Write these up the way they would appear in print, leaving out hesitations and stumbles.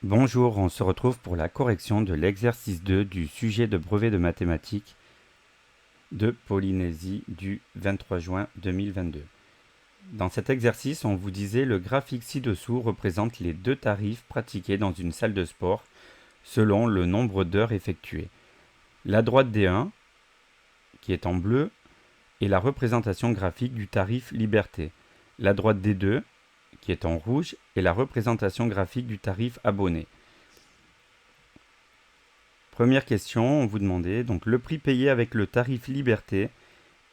Bonjour, on se retrouve pour la correction de l'exercice 2 du sujet de brevet de mathématiques de Polynésie du 23 juin 2022. Dans cet exercice, on vous disait le graphique ci-dessous représente les deux tarifs pratiqués dans une salle de sport selon le nombre d'heures effectuées. La droite D1, qui est en bleu, est la représentation graphique du tarif liberté. La droite D2, qui est en rouge, est la représentation graphique du tarif abonné. Première question, on vous demandait, donc le prix payé avec le tarif liberté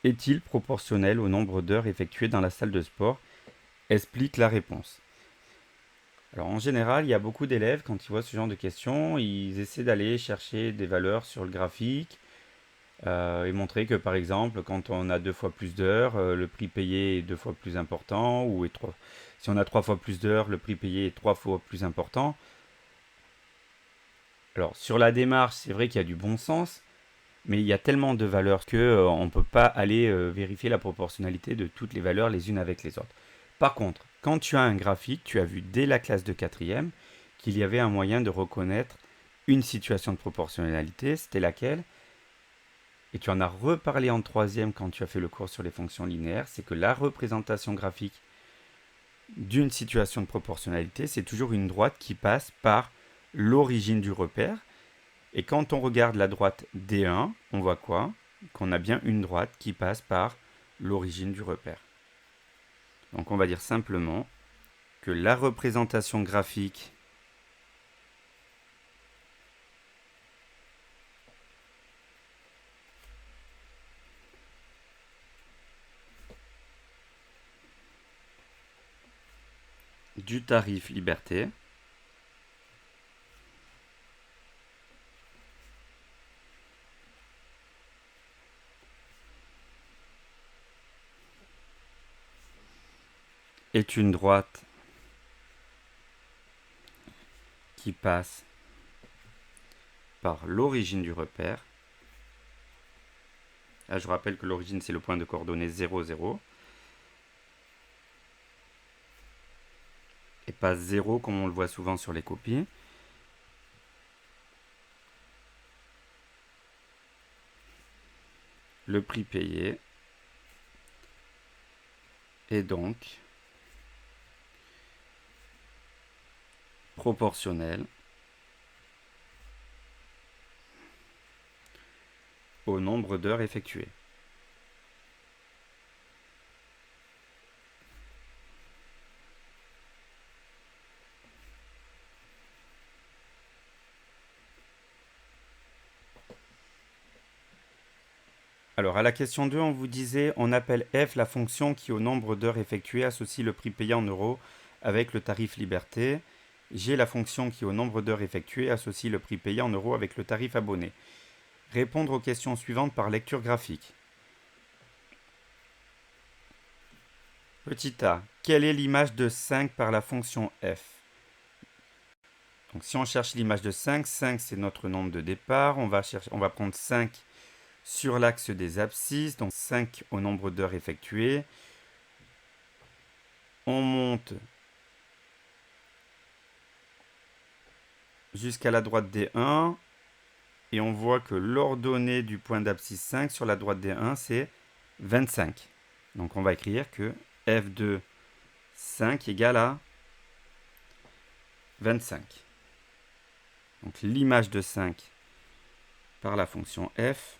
est-il proportionnel au nombre d'heures effectuées dans la salle de sport? Explique la réponse. Alors en général, il y a beaucoup d'élèves, quand ils voient ce genre de questions, ils essaient d'aller chercher des valeurs sur le graphique et montrer que par exemple, quand on a deux fois plus d'heures, le prix payé est deux fois plus important, ou si on a trois fois plus d'heures, le prix payé est trois fois plus important. Alors sur la démarche, c'est vrai qu'il y a du bon sens, mais il y a tellement de valeurs que on ne peut pas aller vérifier la proportionnalité de toutes les valeurs les unes avec les autres. Par contre, quand tu as un graphique, tu as vu dès la classe de quatrième qu'il y avait un moyen de reconnaître une situation de proportionnalité, c'était laquelle? Et tu en as reparlé en troisième quand tu as fait le cours sur les fonctions linéaires, c'est que la représentation graphique d'une situation de proportionnalité, c'est toujours une droite qui passe par l'origine du repère. Et quand on regarde la droite D1, on voit quoi? Qu'on a bien une droite qui passe par l'origine du repère. Donc on va dire simplement que la représentation graphique du tarif liberté est une droite qui passe par l'origine du repère. Là, je rappelle que l'origine, c'est le point de coordonnées 0, 0. Et pas 0 comme on le voit souvent sur les copies. Le prix payé est donc proportionnel au nombre d'heures effectuées. Alors à la question 2, on vous disait, on appelle f la fonction qui au nombre d'heures effectuées associe le prix payé en euros avec le tarif liberté. G la fonction qui au nombre d'heures effectuées associe le prix payé en euros avec le tarif abonné. Répondre aux questions suivantes par lecture graphique. Petit a, quelle est l'image de 5 par la fonction f? Donc si on cherche l'image de 5, 5 c'est notre nombre de départ, on va prendre 5 sur l'axe des abscisses, donc 5 au nombre d'heures effectuées. On monte jusqu'à la droite D1 et on voit que l'ordonnée du point d'abscisse 5 sur la droite D1 c'est 25. Donc on va écrire que f de 5 égale à 25. Donc l'image de 5 par la fonction f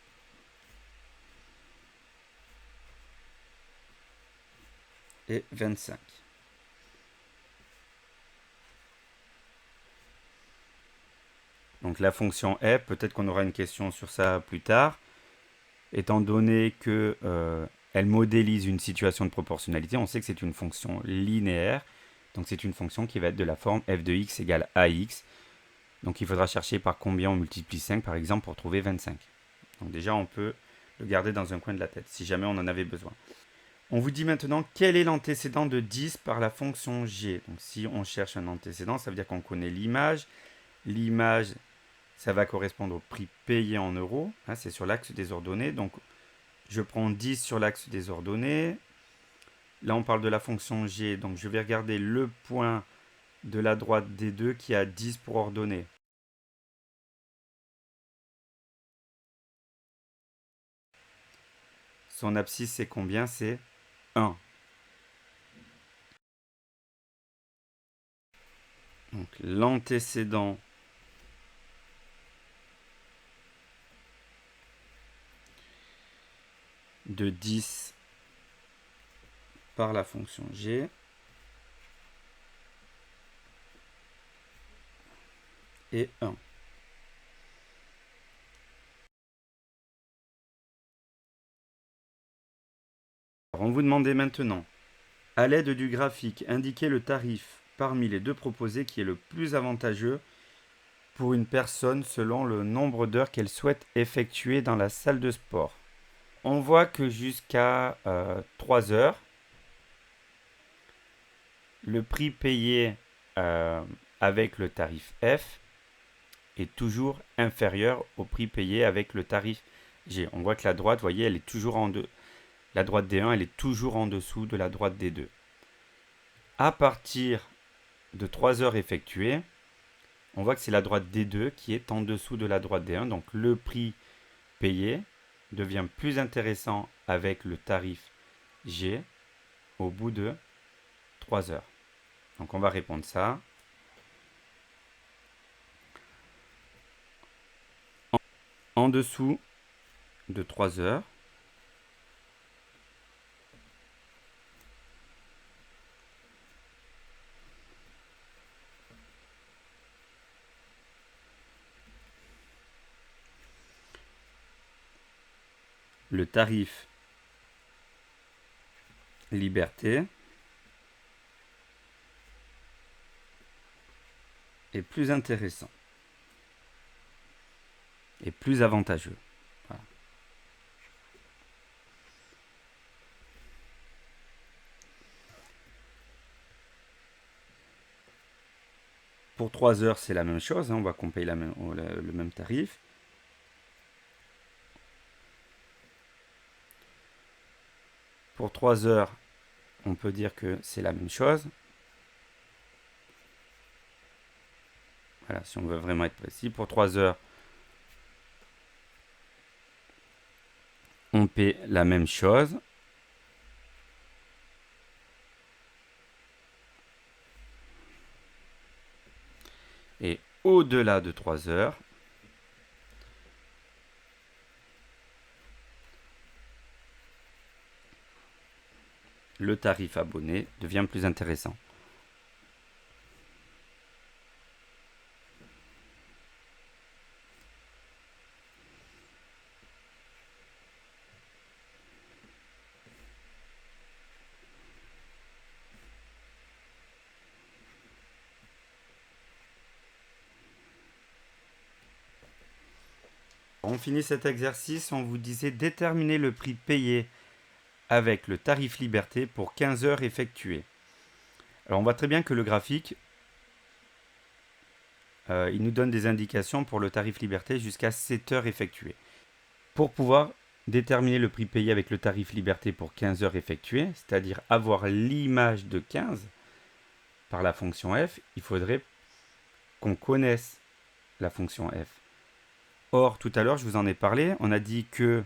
est 25. Donc la fonction f, peut-être qu'on aura une question sur ça plus tard, étant donné que elle modélise une situation de proportionnalité, on sait que c'est une fonction linéaire, donc c'est une fonction qui va être de la forme f de x égale ax. Donc il faudra chercher par combien on multiplie 5 par exemple pour trouver 25. Donc déjà on peut le garder dans un coin de la tête si jamais on en avait besoin. On vous dit maintenant quel est l'antécédent de 10 par la fonction g. Donc si on cherche un antécédent, ça veut dire qu'on connaît l'image. L'image, ça va correspondre au prix payé en euros. Hein, c'est sur l'axe des ordonnées. Donc je prends 10 sur l'axe des ordonnées. Là on parle de la fonction g. Donc je vais regarder le point de la droite D2 qui a 10 pour ordonnée. Son abscisse, c'est combien? C'est 1. Donc l'antécédent de 10 par la fonction g est 1. Alors on vous demandait maintenant, à l'aide du graphique, indiquer le tarif parmi les deux proposés qui est le plus avantageux pour une personne selon le nombre d'heures qu'elle souhaite effectuer dans la salle de sport. On voit que jusqu'à 3 heures, le prix payé avec le tarif F est toujours inférieur au prix payé avec le tarif G. On voit que la droite, vous voyez, elle est toujours la droite D1, elle est toujours en dessous de la droite D2. À partir de 3 heures effectuées, on voit que c'est la droite D2 qui est en dessous de la droite D1. Donc le prix payé devient plus intéressant avec le tarif G au bout de 3 heures. Donc on va répondre ça. En dessous de 3 heures, le tarif liberté est plus intéressant et plus avantageux. Voilà. Pour 3 heures, c'est la même chose, hein, on va comparer le même tarif. Pour 3 heures, on peut dire que c'est la même chose. Voilà, si on veut vraiment être précis. Pour 3 heures, on paie la même chose. Et au-delà de 3 heures, le tarif abonné devient plus intéressant. On finit cet exercice, on vous disait déterminer le prix payé avec le tarif liberté pour 15 heures effectuées. Alors on voit très bien que le graphique, il nous donne des indications pour le tarif liberté jusqu'à 7 heures effectuées. Pour pouvoir déterminer le prix payé avec le tarif liberté pour 15 heures effectuées, c'est-à-dire avoir l'image de 15 par la fonction f, il faudrait qu'on connaisse la fonction f. Or, tout à l'heure, je vous en ai parlé, on a dit que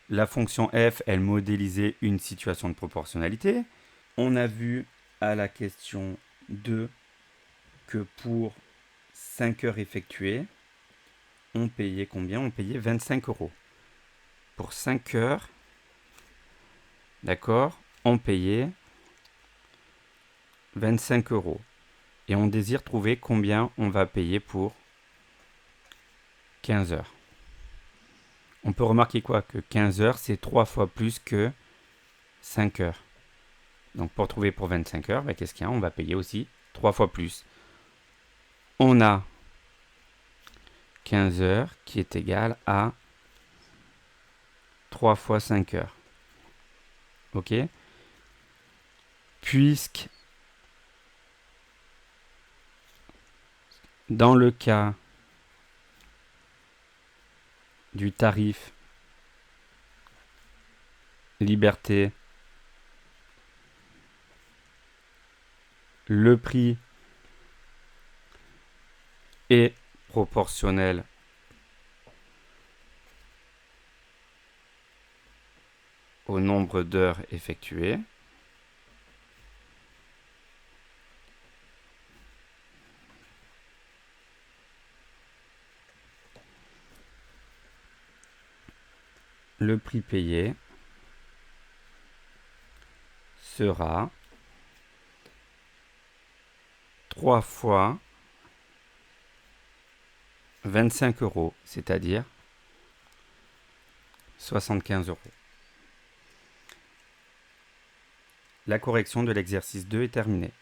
la fonction f, elle modélisait une situation de proportionnalité. On a vu à la question 2 que pour 5 heures effectuées, on payait combien? On payait 25 euros. Pour 5 heures, d'accord, on payait 25 euros. Et on désire trouver combien on va payer pour 15 heures. On peut remarquer quoi? Que 15 heures, c'est 3 fois plus que 5 heures. Donc pour trouver pour 25 heures, ben, qu'est-ce qu'il y a? On va payer aussi 3 fois plus. On a 15 heures qui est égal à 3 fois 5 heures. Ok? Puisque dans le cas du tarif liberté, le prix est proportionnel au nombre d'heures effectuées. Le prix payé sera 3 fois 25 €, c'est-à-dire 75 €. La correction de l'exercice 2 est terminée.